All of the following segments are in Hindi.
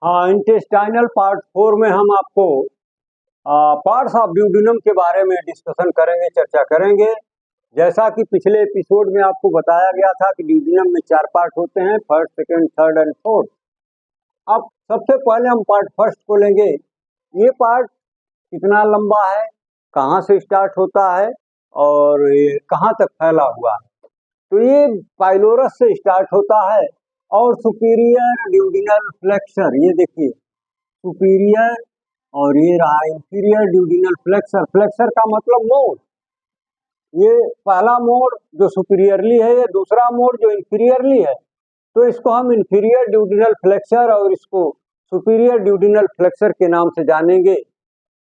हाँ, इंटेस्टाइनल पार्ट 4 में हम आपको पार्ट्स ऑफ ड्यूडेनम के बारे में डिस्कशन करेंगे, चर्चा करेंगे। जैसा कि पिछले एपिसोड में आपको बताया गया था कि ड्यूडेनम में 4 पार्ट होते हैं, first, second, third and fourth. अब सबसे पहले हम पार्ट फर्स्ट को लेंगे। ये पार्ट कितना लंबा है, कहाँ से स्टार्ट होता है और ये कहाँ तक फैला हुआ है। तो ये पाइलोरस से स्टार्ट होता है और सुपीरियर ड्यूडिनल फ्लेक्सर, ये देखिए सुपीरियर, और ये रहा इंफीरियर ड्यूडिनल फ्लेक्सर। फ्लेक्सर का मतलब मोड। ये पहला मोड जो सुपीरियरली है, ये दूसरा मोड जो इंफीरियरली है। तो इसको हम इंफीरियर ड्यूडिनल फ्लेक्सर और इसको सुपीरियर ड्यूडिनल फ्लेक्सर के नाम से जानेंगे।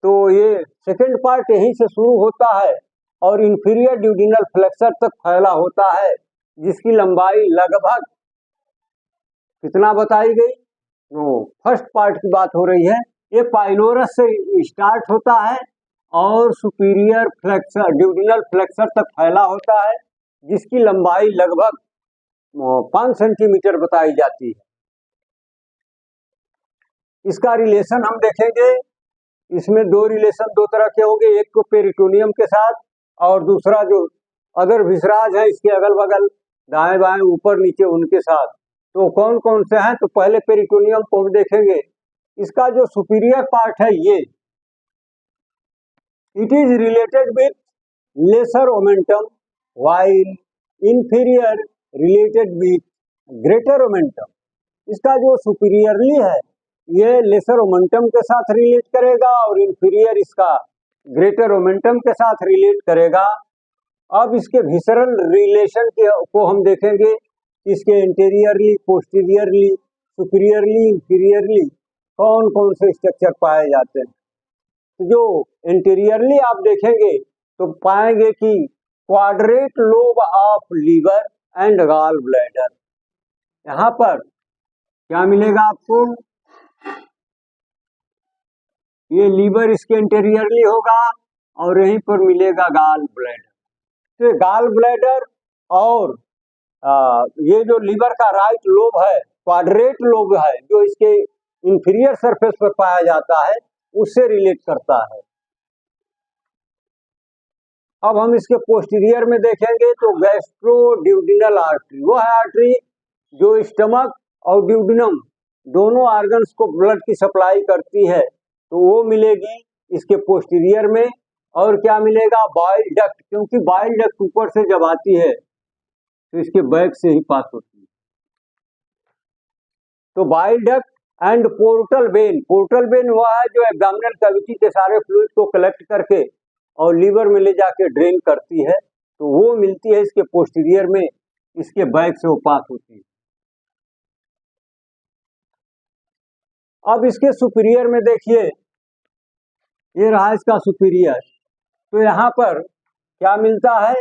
तो ये सेकंड पार्ट यहीं से शुरू होता है और इंफीरियर ड्यूडिनल फ्लेक्सर तक फैला होता है, जिसकी लंबाई लगभग कितना बताई गई। फर्स्ट पार्ट की बात हो रही है। ये पाइलोरस से स्टार्ट होता है और सुपीरियर फ्लेक्सर ड्यूडिनल फ्लेक्सर तक फैला होता है, जिसकी लंबाई लगभग 5 सेंटीमीटर बताई जाती है। इसका रिलेशन हम देखेंगे। इसमें दो रिलेशन दो तरह के होंगे, एक को पेरिटोनियम के साथ और दूसरा जो अदर विसराज है इसके अगल बगल दाएं बाएं ऊपर नीचे उनके साथ। तो कौन कौन से हैं, तो पहले पेरिटोनियम को हम देखेंगे। इसका जो सुपीरियर पार्ट है ये it is related with lesser omentum while inferior related with greater omentum. इसका जो सुपीरियरली है ये लेसर ओमेंटम के साथ रिलेट करेगा और इंफीरियर इसका ग्रेटर ओमेंटम के साथ रिलेट करेगा। अब इसके विसरल रिलेशन को हम देखेंगे। इसके इंटीरियरली, पोस्टीरियरली, सुपीरियरली, इंफीरियरली कौन कौन से स्ट्रक्चर पाए जाते हैं। तो जो इंटीरियरली आप देखेंगे तो पाएंगे कि quadrate lobe of liver and gall bladder. यहाँ पर क्या मिलेगा आपको, ये लीवर इसके इंटीरियरली होगा और यहीं पर मिलेगा गॉल ब्लैडर। तो गॉल ब्लैडर और ये जो लीवर का राइट लोब है, क्वाड्रेट लोब है, जो इसके इंफीरियर सरफेस पर पाया जाता है, उससे रिलेट करता है। अब हम इसके पोस्टीरियर में देखेंगे तो गैस्ट्रोड्यूडिनल आर्टरी, वो है आर्टरी जो स्टमक और ड्यूडिनम दोनों ऑर्गन्स को ब्लड की सप्लाई करती है, तो वो मिलेगी इसके पोस्टीरियर में। और क्या मिलेगा, बाइल डक्ट, क्योंकि बाइल डक्ट ऊपर से जब आती है तो इसके बैक से ही पास होती है। तो bile duct and portal vein. Portal vein वह है जो एब्डोमिनल कैविटी के सारे फ्लूइड को कलेक्ट करके और लीवर में ले जाके ड्रेन करती है, तो वो मिलती है इसके पोस्टीरियर में, इसके बैक से वो पास होती है। अब इसके सुपीरियर में देखिए, ये रहा इसका सुपीरियर। तो यहाँ पर क्या मिलता है,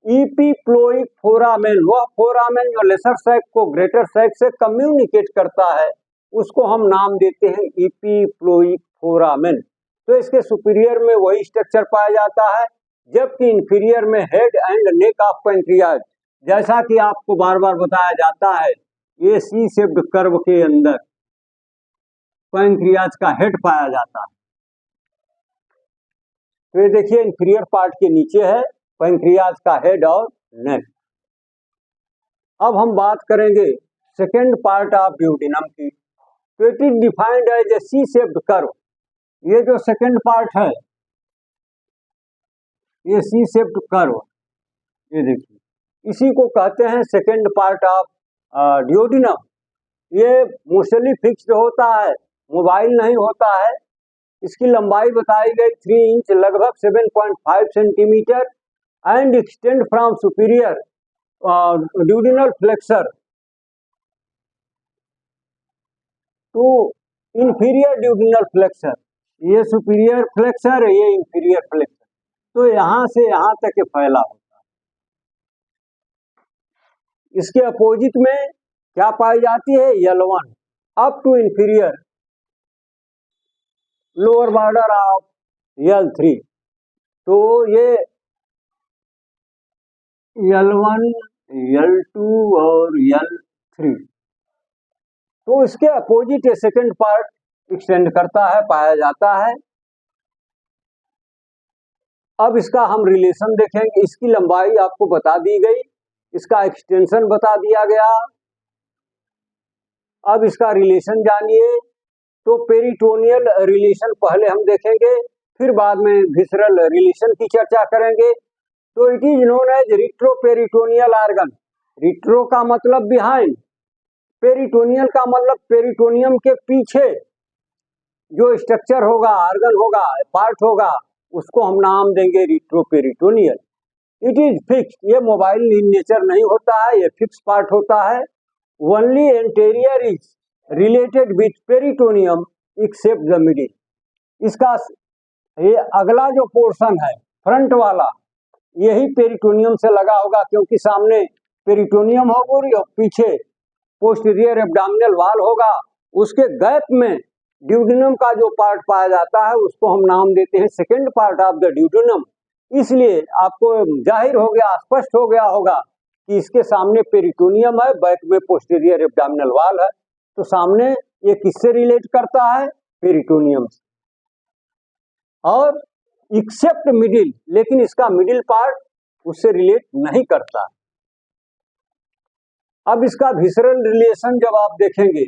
इपीप्लोइक फोरामेन, वह फोरामेन जो लेसर सैक को ग्रेटर सैक से कम्युनिकेट करता है, उसको हम नाम देते हैं इपीप्लोइक फोरामेन। तो इसके सुपीरियर में वही स्ट्रक्चर पाया जाता है, जबकि इंफीरियर में head and neck of pancreas, जैसा कि आपको बार बार बताया जाता है, ये सी शेप्ड कर्व के अंदर पैंक्रियाज का हेड पाया जाता है। तो ये देखिए इंफीरियर पार्ट के नीचे है पैंक्रियाज का हेड और नेक। अब हम बात करेंगे सेकेंड पार्ट ऑफ ड्यूडेनम की। तो it is defined as a C shaped curve. ये जो सेकेंड पार्ट है ये सी शेप्ड कर्व, ये देखिए, इसी को कहते हैं सेकेंड पार्ट ऑफ ड्यूडेनम। ये मोस्टली फिक्स्ड होता है, मोबाइल नहीं होता है। इसकी लंबाई बताई गई 3 इंच, लगभग 7.5 centimetre and extend from superior duodenal flexure to inferior duodenal flexure. ये सुपीरियर फ्लेक्सर है, ये इंफीरियर फ्लेक्सर। तो यहां से यहां तक ये फैला होता है। इसके अपोजिट में क्या पाई जाती है, L1 up to inferior lower border of L3। तो ये L1, L2 और L3, तो इसके अपोजिट ये सेकंड पार्ट एक्सटेंड करता है, पाया जाता है। अब इसका हम रिलेशन देखेंगे। इसकी लंबाई आपको बता दी गई, इसका एक्सटेंशन बता दिया गया। अब इसका रिलेशन जानिए। तो पेरिटोनियल रिलेशन पहले हम देखेंगे, फिर बाद में विसरल रिलेशन की चर्चा करेंगे। तो it is known as retroperitoneal organ. Retro का मतलब बिहाइंड, पेरिटोनियल का मतलब पेरिटोनियम के पीछे जो स्ट्रक्चर होगा, ऑर्गन होगा, पार्ट होगा, उसको हम नाम देंगे रिट्रोपेरिटोनियल। इट इज फिक्स, ये मोबाइल इन नेचर नहीं होता है, ये फिक्स पार्ट होता है। Only anterior is related with peritoneum except the middle. इसका ये अगला जो पोर्शन है फ्रंट वाला, यही पेरिटोनियम से लगा होगा, क्योंकि सामने पेरिटोनियम होगा और पीछे पोस्टीरियर एब्डोमिनल वॉल होगा। उसके गैप में ड्यूडेनम का जो पार्ट पाया जाता है उसको हम नाम देते हैं second part of the duodenum. इसलिए आपको जाहिर हो गया, स्पष्ट हो गया होगा कि इसके सामने पेरिटोनियम है, बैक में पोस्टीरियर एब्डोमिनल वॉल है। तो सामने ये किससे रिलेट करता है? पेरिटोनियम से। और एक्सेप्ट मिडिल, लेकिन इसका मिडिल पार्ट उससे रिलेट नहीं करता। अब इसका विसरल रिलेशन जब आप देखेंगे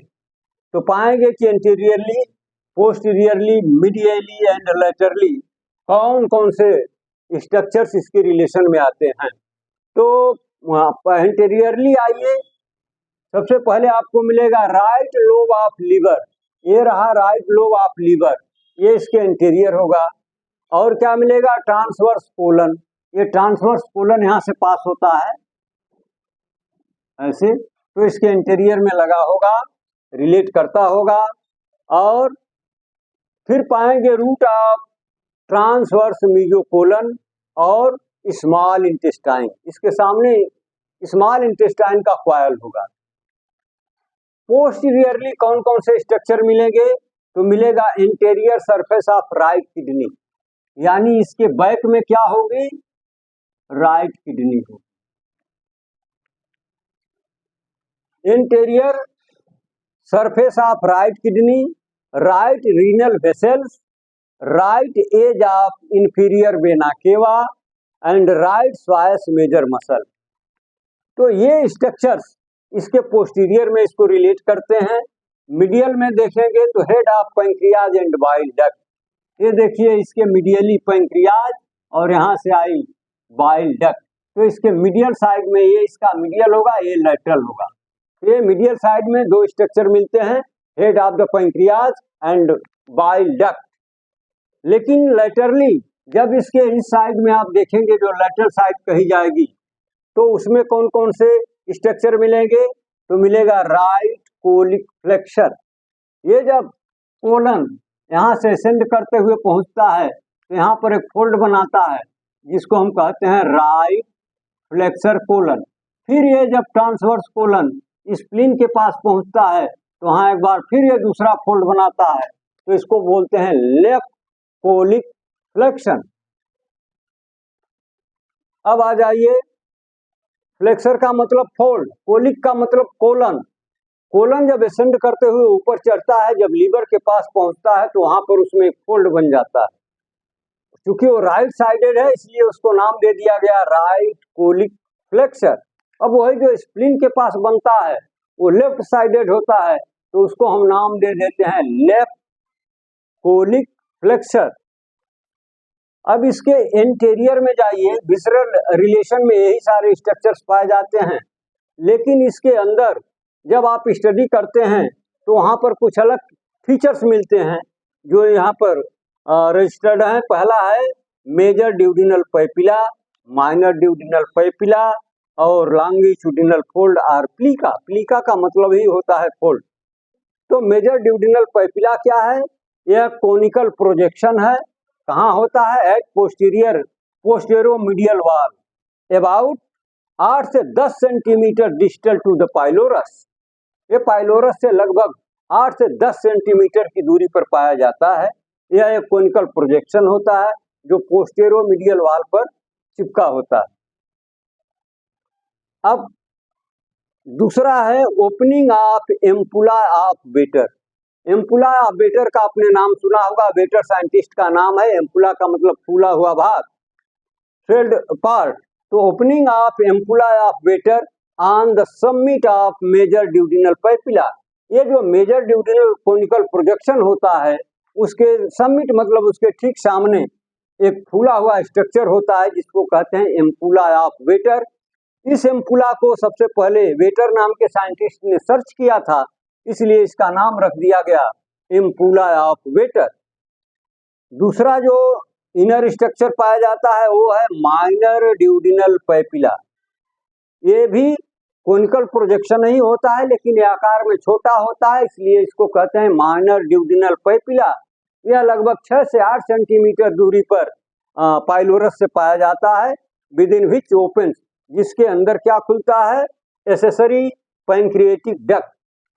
तो पाएंगे कि anteriorly, posteriorly, medially and laterally कौन कौन से स्ट्रक्चर्स इसके रिलेशन में आते हैं। तो एंटीरियरली आइए, सबसे पहले आपको मिलेगा राइट लोब ऑफ लीवर। ये रहा राइट लोब ऑफ लीवर, ये इसके एंटीरियर होगा। और क्या मिलेगा? Transverse colon. ये ट्रांसवर्स कोलन यहाँ से पास होता है ऐसे, तो इसके इंटीरियर में लगा होगा, रिलेट करता होगा। और फिर पाएंगे रूट ऑफ ट्रांसवर्स मीजोकोलन और स्मॉल इंटेस्टाइन। इसके सामने स्मॉल इंटेस्टाइन का कॉइल होगा। पोस्टीरियरली कौन कौन से स्ट्रक्चर मिलेंगे? तो मिलेगा anterior surface of right kidney, यानी इसके बैक में क्या होगी? राइट किडनी होगी। Anterior surface of right kidney, right renal vessels, right edge of inferior vena cava and right psoas major muscle. तो ये स्ट्रक्चर्स इसके पोस्टीरियर में इसको रिलेट करते हैं। मीडियल में देखेंगे तो head of pancreas and bile duct. ये देखिए इसके मीडियली पैंक्रियाज और यहाँ से आई बाइल डक्ट। तो इसके मीडियल साइड में ये इसका मीडियल होगा, ये लेटरल होगा। ये मीडियल साइड में दो स्ट्रक्चर मिलते हैं, head of the pancreas and bile duct. लेकिन लेटरली जब इसके इस साइड में आप देखेंगे जो लेटरल साइड कही जाएगी, तो उसमें कौन कौन से स्ट्रक्चर मिलेंगे? तो मिलेगा राइट कोलिक फ्लेक्सर। ये जब कोलन यहाँ से असेंड करते हुए पहुंचता है तो यहाँ पर एक फोल्ड बनाता है जिसको हम कहते हैं राइट फ्लेक्सर कोलन। फिर ये जब ट्रांसवर्स कोलन स्प्लीन के पास पहुंचता है तो वहाँ एक बार फिर ये दूसरा फोल्ड बनाता है, तो इसको बोलते हैं लेफ्ट कोलिक फ्लेक्शन। अब आ जाइए, फ्लेक्सर का मतलब फोल्ड, कोलिक का मतलब कोलन। कोलन जब असेंड करते हुए ऊपर चढ़ता है, जब लीवर के पास पहुंचता है तो वहां पर उसमें एक फोल्ड बन जाता है। क्योंकि वो राइट साइडेड है इसलिए उसको नाम दे दिया गया राइट कोलिक फ्लेक्सर। अब वही जो स्प्लीन के पास बनता है वो लेफ्ट साइडेड होता है, तो उसको हम नाम दे देते हैं लेफ्ट कोलिक फ्लेक्सर। अब इसके इंटीरियर में जाइए, विसरल रिलेशन में यही सारे स्ट्रक्चर्स पाए जाते हैं, लेकिन इसके अंदर जब आप स्टडी करते हैं तो वहाँ पर कुछ अलग फीचर्स मिलते हैं जो यहाँ पर रजिस्टर्ड हैं। पहला है major duodenal papilla, minor duodenal papilla और लॉन्गिट्यूडिनल फोल्ड और प्लीका। प्लीका का मतलब ही होता है फोल्ड। तो मेजर ड्यूडिनल पैपिला क्या है? यह कोनिकल प्रोजेक्शन है। कहाँ होता है? एट पोस्टीरियर-मीडियल वॉल अबाउट 8 से 10 centimetre distal to the pylorus. ये पाइलोरस से लगभग 8 से 10 सेंटीमीटर की दूरी पर पाया जाता है। यह एक कोनिकल प्रोजेक्शन होता है जो पोस्टीरियर-मीडियल वॉल पर चिपका होता है। अब दूसरा है opening of ampulla of waiter. Ampulla of waiter का आपने नाम सुना होगा, वेटर साइंटिस्ट का नाम है। एम्पुला का मतलब फूला हुआ भाग, शेल्ड पार्ट। तो opening of ampulla of Vater on the summit of major duodenal papilla. ये जो मेजर ड्यूडिनल कोनिकल प्रोजेक्शन होता है उसके समिट मतलब उसके ठीक सामने एक फूला हुआ स्ट्रक्चर होता है जिसको कहते हैं एम्पुला ऑफ वेटर। इस एम्पुला को सबसे पहले वेटर नाम के साइंटिस्ट ने सर्च किया था, इसलिए इसका नाम रख दिया गया एम्पुला ऑफ वेटर। दूसरा जो इनर स्ट्रक्चर पाया जाता है वो है माइनर ड्यूडिनल पैपिला। ये भी कोनिकल प्रोजेक्शन ही होता है लेकिन ये आकार में छोटा होता है, इसलिए इसको कहते हैं माइनर ड्यूडिनल पैपिला। यह लगभग 6 से 8 सेंटीमीटर दूरी पर पाइलोरस से पाया जाता है। विद इन विच ओपन्स, जिसके अंदर क्या खुलता है, एसेसरी पैंक्रिएटिक डक्ट।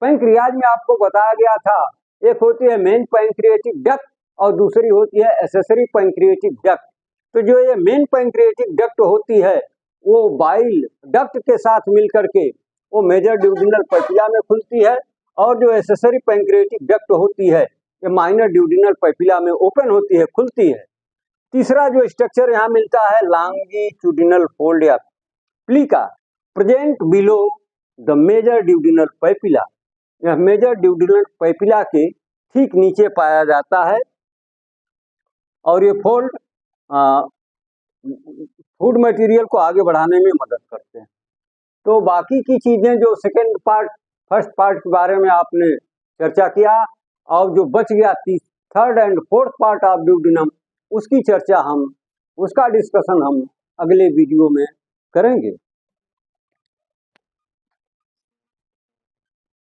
पैंक्रियाज में आपको बताया गया था, एक होती है मेन पैंक्रिएटिक डक्ट और दूसरी होती है एसेसरी पैंक्रिएटिक डक्ट। तो जो ये मेन पैंक्रिएटिक डक्ट होती है वो बाइल डक्ट के साथ मिलकर के वो मेजर ड्यूडिनल पैपिला में खुलती है, और जो एसेसरी पैंक्रिएटिक डक्ट होती है ये माइनर ड्यूडिनल पैपिला में ओपन होती है, खुलती है। तीसरा जो स्ट्रक्चर यहाँ मिलता है लॉन्गिट्यूडिनल फोल्ड या plica, present below the major duodenal papilla. यह मेजर ड्यूडिनल पैपिला के ठीक नीचे पाया जाता है और ये फोल्ड फूड मटेरियल को आगे बढ़ाने में मदद करते हैं। तो बाकी की चीजें जो सेकेंड पार्ट फर्स्ट पार्ट के बारे में आपने चर्चा किया, और जो बच गया third and fourth part of duodenum, उसकी चर्चा उसका डिस्कशन हम अगले वीडियो में करेंगे।